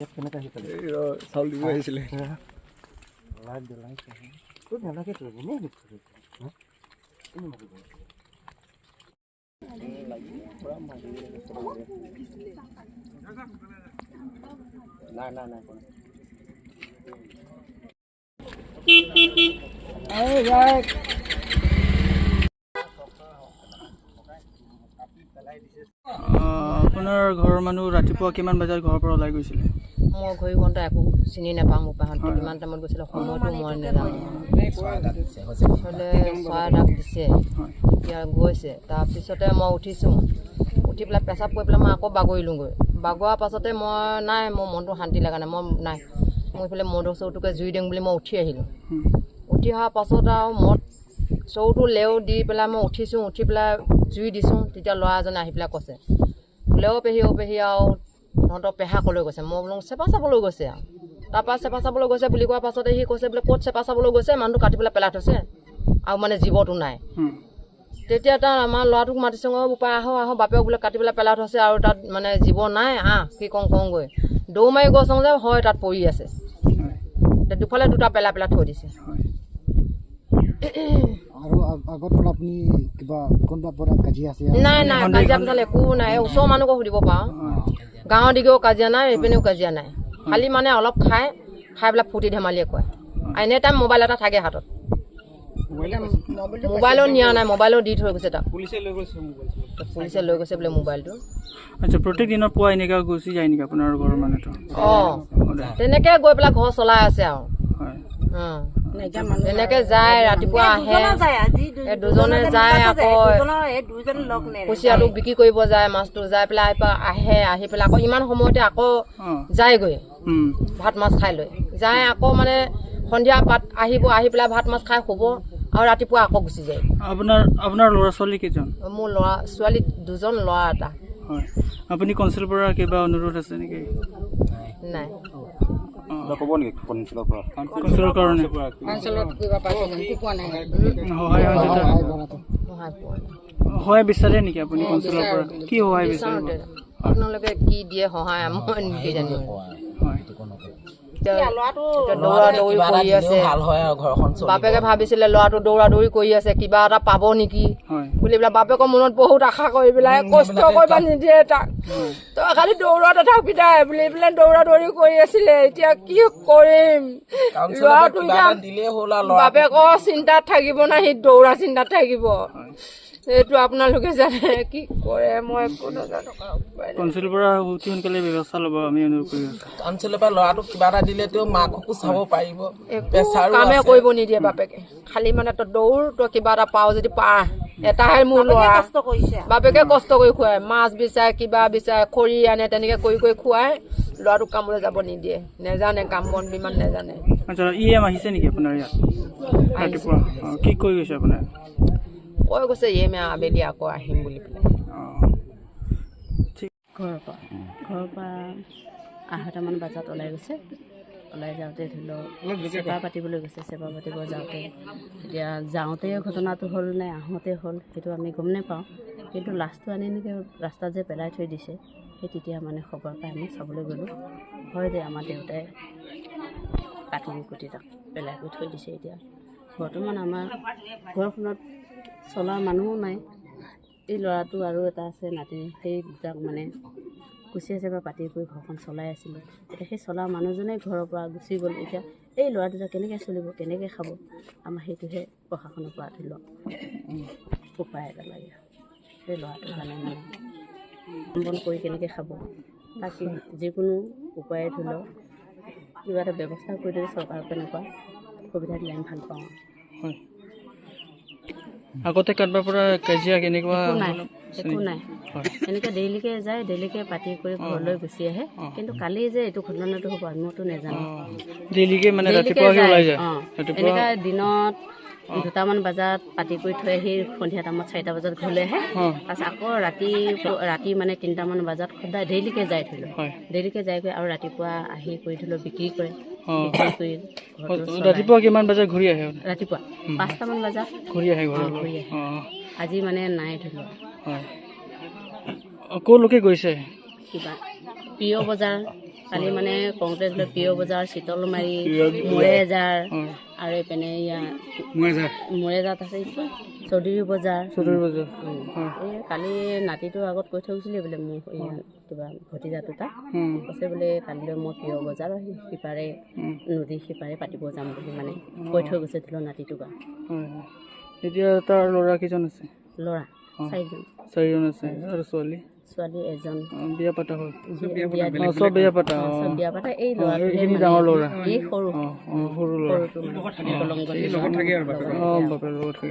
চাউল দিব আহিছিলে আপোনাৰ ঘৰৰ মানুহ ৰাতিপুৱা কিমান বজাত ঘৰৰ পৰা ওলাই গৈছিলে? মই ঘড়ী ঘণ্টা একো চিনি নাপাওঁ। মোৰ পাহত কিমান টাইমত গৈছিলে সময়টো মই নাজানো। হ'লে চৰাই ডাক দিছে, এতিয়া গৈছে। তাৰপিছতে মই উঠিছোঁ, উঠি পেলাই পেচাব কৰি পেলাই মই আকৌ বাগৰিলোঁগৈ। বাগৰাৰ পাছতে মই নাই, মোৰ মনটো শান্তি লগা নাই। মই নাই, মই এইফালে মদৰ চৌটোকে জুই দিওঁ বুলি মই উঠি আহিলোঁ। উঠি অহাৰ পাছত আৰু মদ চৌটো লেও দি পেলাই মই উঠিছোঁ। উঠি পেলাই জুই দিছোঁ, তেতিয়া ল'ৰা এজনে আহি পেলাই কৈছে, লেও পেহী আৰু তহঁতৰ পেহা ক'লৈ গৈছে? মই বোলো চেপা চাবলৈ গৈছে আৰু। তাৰপৰা চেপা চাবলৈ গৈছে বুলি কোৱাৰ পাছতে সি কৈছে বোলে ক'ত চেপা চাবলৈ গৈছে, মানুহটো কাটি পেলাই পেলাই থৈছে আৰু মানে জীৱটো নাই। তেতিয়া তাৰ আমাৰ ল'ৰাটোক মাতিছোঁ, বোপা আহোঁ বাপেও বোলে কাটি পেলাই পেলাই থৈছে আৰু তাত মানে জীৱ নাই, কি কওঁগৈ। দৌৰ মাৰি গৈছোঁ যে হয় তাত পৰি আছে। দুফালে দুটা পেলাই পেলাই থৈ দিছে। নাই নাই, কাজিয়া পেচাল একো নাই। ওচৰৰ মানুহকো সুধিব পাৰোঁ। গাঁৱৰ দিগেও কাজিয়া নাই, এইপিনেও কাজিয়া নাই। খালি মানে অলপ খাই পেলাই ফূৰ্তি ধেমালিয়ে কয়। এনে টাইম মোবাইল এটা থাকে হাতত। মোবাইলো নিয়া নাই, মোবাইলো দি থৈ গৈছে তাক। পুলিচে লৈ গৈছে বোলে মোবাইলটো। আচ্ছা, প্ৰত্যেক দিনৰ পুৱা এনেকুৱা গুচি যায় নেকি আপোনাৰ ঘৰৰ মানুহটো? তেনেকৈ গৈ পেলাই ঘৰ চলাই আছে আৰু। তেনেকে যায়, ৰাতিপুৱা আহে, দুজনে যায়, আকৌ কুচিয়াটো বিক্ৰী কৰিব যায়, মাছটো যাই পেলাই আহে, আহি পেলাই আকৌ ইমান সময়তে আকৌ যায়গৈ ভাত মাছ খাই লৈ যায়। আকৌ মানে সন্ধিয়া পাত আহিব, আহি পেলাই ভাত মাছ খাই শুব আৰু ৰাতিপুৱা আকৌ গুচি যায়। আপোনাৰ ল'ৰা ছোৱালী কেইজন? মোৰ ল'ৰা ছোৱালী দুজন, ল'ৰা এটা। হয়, আপুনি কনচিলৰ পৰা কিবা অনুৰোধ আছে নেকি? নাই। ক'ব নেকি কনচিলৰ পৰা? কনচিলৰ কাৰণে সহায় বিচাৰে নেকি আপুনি কনচিলৰ পৰা? কি সহায় বিচাৰিব? আপোনালোকে কি দিয়ে সহায়, মই নিজে জানিম। বাপেকে ভাবিছিলে ল'ৰাটো দৌৰা দৌৰি কৰি আছে, কিবা এটা পাব নেকি বুলি পেলাই বাপেকৰ মনত বহুত আশা কৰি পেলাই কষ্ট কৰিব নিদিয়ে তাক। তই খালি দৌৰত এটা পিতাই বুলি পেলাই দৌৰা দৌৰি কৰি আছিলে। এতিয়া কি কৰিম? ল'ৰাটো বাপেকৰ চিন্তাত থাকিব না, সি দৌৰা চিন্তাত থাকিব। এইটো আপোনালোকে জানে কি কৰে, মই একো নাজানো। কনচিলৰ পৰা অতি সোনকালে ব্যৱস্থা ল'ব, আমি অনুৰোধ কৰি আছোঁ। কনচিলৰ পৰা ল'ৰাটোক কিবা এটা দিলে তেওঁ মাককো চাব পাৰিব। কামে কৰিব নিদিয়ে বাপেকে, খালি মানে তই দৌৰ, তই কিবা এটা পাওঁ যদি পা। এটাহে মোৰ ল'ৰা, বাপেকে কষ্ট কৰি খুৱাই, মাছ বিচাৰে, কিবা বিচাৰে, খৰি আনে, তেনেকে কৰি খুৱাই ল'ৰাটোক কামলৈ যাব নিদিয়ে। নেজানে, কাম বন ইমান নেজানে। আচ্ছা, আহিছে নেকি আপোনাৰ ইয়াত ৰাতিপুৱা? কি কৈ গৈছে আপোনাৰ? কৈ গৈছে আবেলি আকৌ আহিম বুলি পেলাই। ঘৰৰ পৰা 8টামান বজাত ওলাই গৈছে। ওলাই যাওঁতে ধৰি লওক চেপা পাতিবলৈ গৈছে। চেপা পাতিব যাওঁতে এতিয়া যাওঁতে ঘটনাটো হ'ল নে আহোঁতে হ'ল সেইটো আমি গম নাপাওঁ। কিন্তু লাষ্টটো আনি এনেকৈ ৰাস্তাত যে পেলাই থৈ দিছে, সেই তেতিয়া মানে খবৰ পাই আমি চাবলৈ গ'লোঁ। হয় দে, আমাৰ দেউতাই কাটি কুটি তাক পেলাই কৰি থৈ দিছে। এতিয়া বৰ্তমান আমাৰ ঘৰখনত চলা মানুহো নাই। এই ল'ৰাটো আৰু এটা আছে নাতি, সেই দুটাক মানে কুচিয়া চেপা পাতি কৰি ঘৰখন চলাই আছিলোঁ। এতিয়া সেই চলা মানুহজনে ঘৰৰ পৰা গুচি গ'ল। এতিয়া এই ল'ৰা দুটা কেনেকৈ চলিব, কেনেকৈ খাব? আমাৰ সেইটোহে প্ৰশাসনৰ পৰা ধৰি লওক উপায় এটা লাগে। সেই ল'ৰাটোৰ কাৰণে মানে বন কৰি কেনেকৈ খাব, তাকে যিকোনো উপায়ে ধৰি লওক কিবা এটা ব্যৱস্থা কৰি দিলে চৰকাৰৰ তেনেকুৱা সুবিধা দিলে আমি ভাল পাওঁ। হয়, আগতে কাৰোবাৰ পৰা কাজিয়া কেনেকুৱা? একো নাই, এনেকৈ ডেইলিকৈ যায়, ডেইলিকৈ পাতি কৰি ঘৰলৈ গুচি আহে। কিন্তু কালি যে এইটো ঘটনাটো হ'ব আমিওতো নাজানো। ডেইলিকৈ মানে ৰাতিপুৱা ওলাই যায়, এনেকৈ দিনত 2টামান বজাত পাতি কৰি থৈ আহি সন্ধিয়া টাইমত 4টা বজাত ঘৰলৈ আহে। তাৰপিছত আকৌ ৰাতি মানে 3টামান বজাত সদায় ডেইলিকৈ যায় ধৰি লওক। ডেইলিকৈ যাই গৈ আৰু ৰাতিপুৱা আহি কৰি ধৰি লওক বিক্ৰী কৰে। ৰাতিপুৱা কিমান বজাত ঘূৰি আহে? ৰাতিপুৱা 5টামান বজাত ঘূৰি আহে ঘৰলৈ। ঘূৰি আহে। আজি মানে নাই ধৰি লওক। হয়, ক'লৈকে গৈছে? কিবা প্ৰিয় বজাৰ কালি মানে কওঁতে ধৰি লওক প্ৰিয় বজাৰ চিতলমাৰী মৰেজাৰ আৰু এইপিনে ইয়াৰ মৰেজাত আছে এইটো চৌধুৰী বজাৰ এই কালি নাতিটোৰ আগত কৈ থৈ গৈছিলে বোলে মোক কিবা ভতিজাটো তাক কৈছে বোলে কালিলৈ মই প্ৰিয় বজাৰ সিপাৰে নদী সিপাৰে পাতিব যাম বুলি মানে কৈ থৈ গৈছে ধৰি লওক নাতিটোক। এতিয়া তাৰ ল'ৰা কেইজন আছে? ল'ৰা 4জন আছে আৰু ছোৱালী এজন। বিয়া পতা হ'ল? চব বিয়া পাতা এই এইখিনি ডাঙৰ ল'ৰা, এই সৰু সৰু ল'ৰা বাপেৰ লগত থাকে।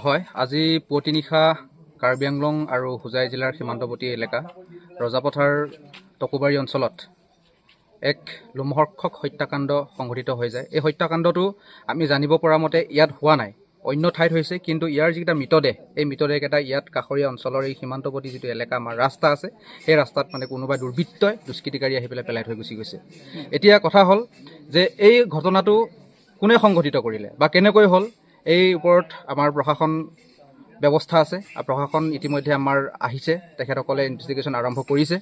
হয়, আজি পুৱতি নিশা কাৰ্বি আংলং আৰু হোজাই জিলাৰ সীমান্তৱৰ্তী এলেকা ৰজাপথাৰ টকুবাৰী অঞ্চলত এক লোমহৰ্ষক হত্যাকাণ্ড সংঘটিত হৈ যায়। এই হত্যাকাণ্ডটো আমি জানিব পৰা মতে ইয়াত হোৱা নাই, অন্য ঠাইত হৈছে, কিন্তু ইয়াৰ যিকেইটা মৃতদেহ এই মৃতদেহকেইটা ইয়াত কাষৰীয়া অঞ্চলৰ এই সীমান্তৱৰ্তী যিটো এলেকা আমাৰ ৰাস্তা আছে সেই ৰাস্তাত মানে কোনোবা দুৰ্বৃত্তই দুষ্কৃতিকাৰী আহি পেলাই থৈ গুচি গৈছে। এতিয়া কথা হ'ল যে এই ঘটনাটো কোনে সংঘটিত কৰিলে বা কেনেকৈ হ'ল, এই ওপৰত আমাৰ প্ৰশাসন ব্যৱস্থা আছে। প্ৰশাসন ইতিমধ্যে আমাৰ আহিছে, তেখেতসকলে ইনভেষ্টিগেশ্যন আৰম্ভ কৰিছে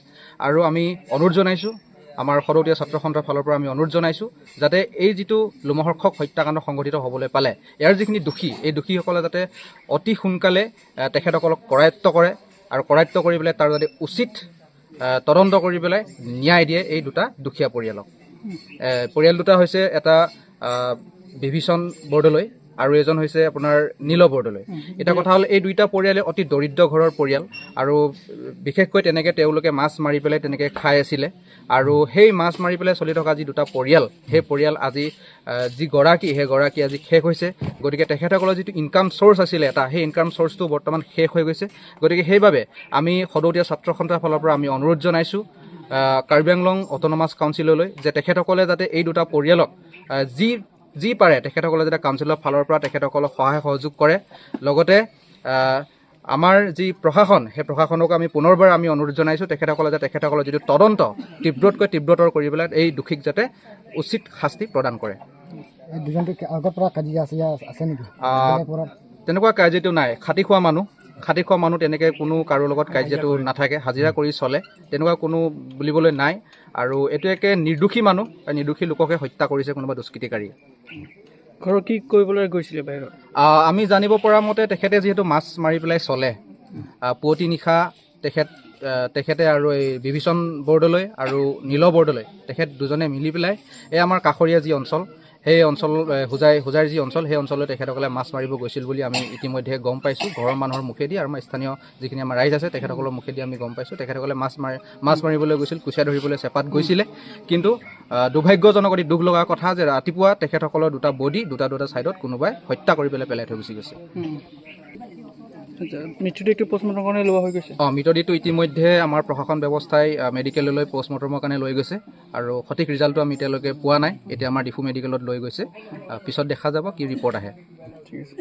আৰু আমি অনুৰোধ জনাইছোঁ, আমাৰ সদৌতীয়া ছাত্ৰ সন্থাৰ ফালৰ পৰা আমি অনুৰোধ জনাইছোঁ যাতে এই যিটো লোমহৰ্ষক হত্যাকাণ্ড সংঘটিত হ'বলৈ পালে ইয়াৰ যিখিনি দোষী এই দোষীসকলে যাতে অতি সোনকালে তেখেতসকলক কৰায়ত্ব কৰে আৰু কৰায়ত্ব কৰি পেলাই তাৰ যাতে উচিত তদন্ত কৰি পেলাই ন্যায় দিয়ে এই দুটা দুখীয়া পৰিয়ালক। পৰিয়াল দুটা হৈছে এটা বিভীষণ বৰদলৈ আৰু এজন হৈছে আপোনাৰ নীল বৰদলৈ। এটা কথা হ'ল এই দুইটা পৰিয়ালে অতি দৰিদ্ৰ ঘৰৰ পৰিয়াল আৰু বিশেষকৈ তেনেকৈ তেওঁলোকে মাছ মাৰি পেলাই তেনেকৈ খাই আছিলে আৰু সেই মাছ মাৰি পেলাই চলি থকা যি দুটা পৰিয়াল সেই পৰিয়াল আজি সেই গৰাকী আজি শেষ হৈছে। গতিকে তেখেতসকলৰ যিটো ইনকাম চ'ৰ্চ আছিলে এটা, সেই ইনকাম চ'ৰ্চটো বৰ্তমান শেষ হৈ গৈছে। গতিকে সেইবাবে আমি সদৌতীয়া ছাত্ৰ সন্থাৰ ফালৰ পৰা আমি অনুৰোধ জনাইছোঁ কাৰ্বি আংলং অট'নমাছ কাউন্সিললৈ যে তেখেতসকলে যাতে এই দুটা পৰিয়ালক যি পাৰে তেখেতসকলে যাতে কাউন্সিলৰ ফালৰ পৰা তেখেতসকলক সহায় সহযোগ কৰে। লগতে আমাৰ যি প্ৰশাসন সেই প্ৰশাসনক আমি পুনৰবাৰ আমি অনুৰোধ জনাইছোঁ তেখেতসকলে যাতে তেখেতসকলৰ যিটো তদন্ত তীব্ৰতকৈ তীব্ৰতৰ কৰি পেলাই এই দোষীক যাতে উচিত শাস্তি প্ৰদান কৰে। তেনেকুৱা কাজিয়াটো নাই, খাটি খোৱা মানুহ তেনেকৈ কোনো কাৰো লগত কাজিয়াটো নাথাকে, হাজিৰা কৰি চলে, তেনেকুৱা কোনো বুলিবলৈ নাই। আৰু এইটো একে নিৰ্দোষী মানুহ, নিৰ্দোষী লোককে হত্যা কৰিছে কোনোবা দুষ্কৃতিকাৰীয়ে। ঘৰত কি কৰিবলৈ গৈছিলে বাহিৰত? আমি জানিব পৰা মতে তেখেতে যিহেতু মাছ মাৰি পেলাই চলে, পুৱতি নিশা তেখেতে আৰু এই বিভীষণ বৰদলৈ আৰু নীল বৰদলৈ তেখেত দুজনে মিলি পেলাই এই আমাৰ কাষৰীয়া যি অঞ্চল সেই অঞ্চল হোজাইৰ যি অঞ্চল সেই অঞ্চললৈ তেখেতসকলে মাছ মাৰিব গৈছিল বুলি আমি ইতিমধ্যে গম পাইছোঁ ঘৰৰ মানুহৰ মুখেদি আৰু আমাৰ স্থানীয় যিখিনি আমাৰ ৰাইজ আছে তেখেতসকলৰ মুখেদি আমি গম পাইছোঁ। তেখেতসকলে মাছ মাৰিবলৈ গৈছিল, কুচিয়া ধৰিবলৈ চেপাত গৈছিলে, কিন্তু দুৰ্ভাগ্যজনক অতি দুখ লগা কথা যে ৰাতিপুৱা তেখেতসকলৰ দুটা বডি দুটা ছাইডত কোনোবাই হত্যা কৰি পেলাই থৈ গুচি গৈছে। মৃতদেহটো পষ্টমৰ্টমৰ কাৰণে লোৱা হৈ গৈছে? মৃতদেহটো ইতিমধ্যে আমাৰ প্ৰশাসন ব্যৱস্থাই মেডিকেললৈ পষ্টমৰ্টমৰ কাৰণে লৈ গৈছে আৰু সঠিক ৰিজাল্টটো আমি এতিয়ালৈকে পোৱা নাই। এতিয়া আমাৰ ডিফু মেডিকেলত লৈ গৈছে, পিছত দেখা যাব কি ৰিপৰ্ট আহে। ঠিক আছে।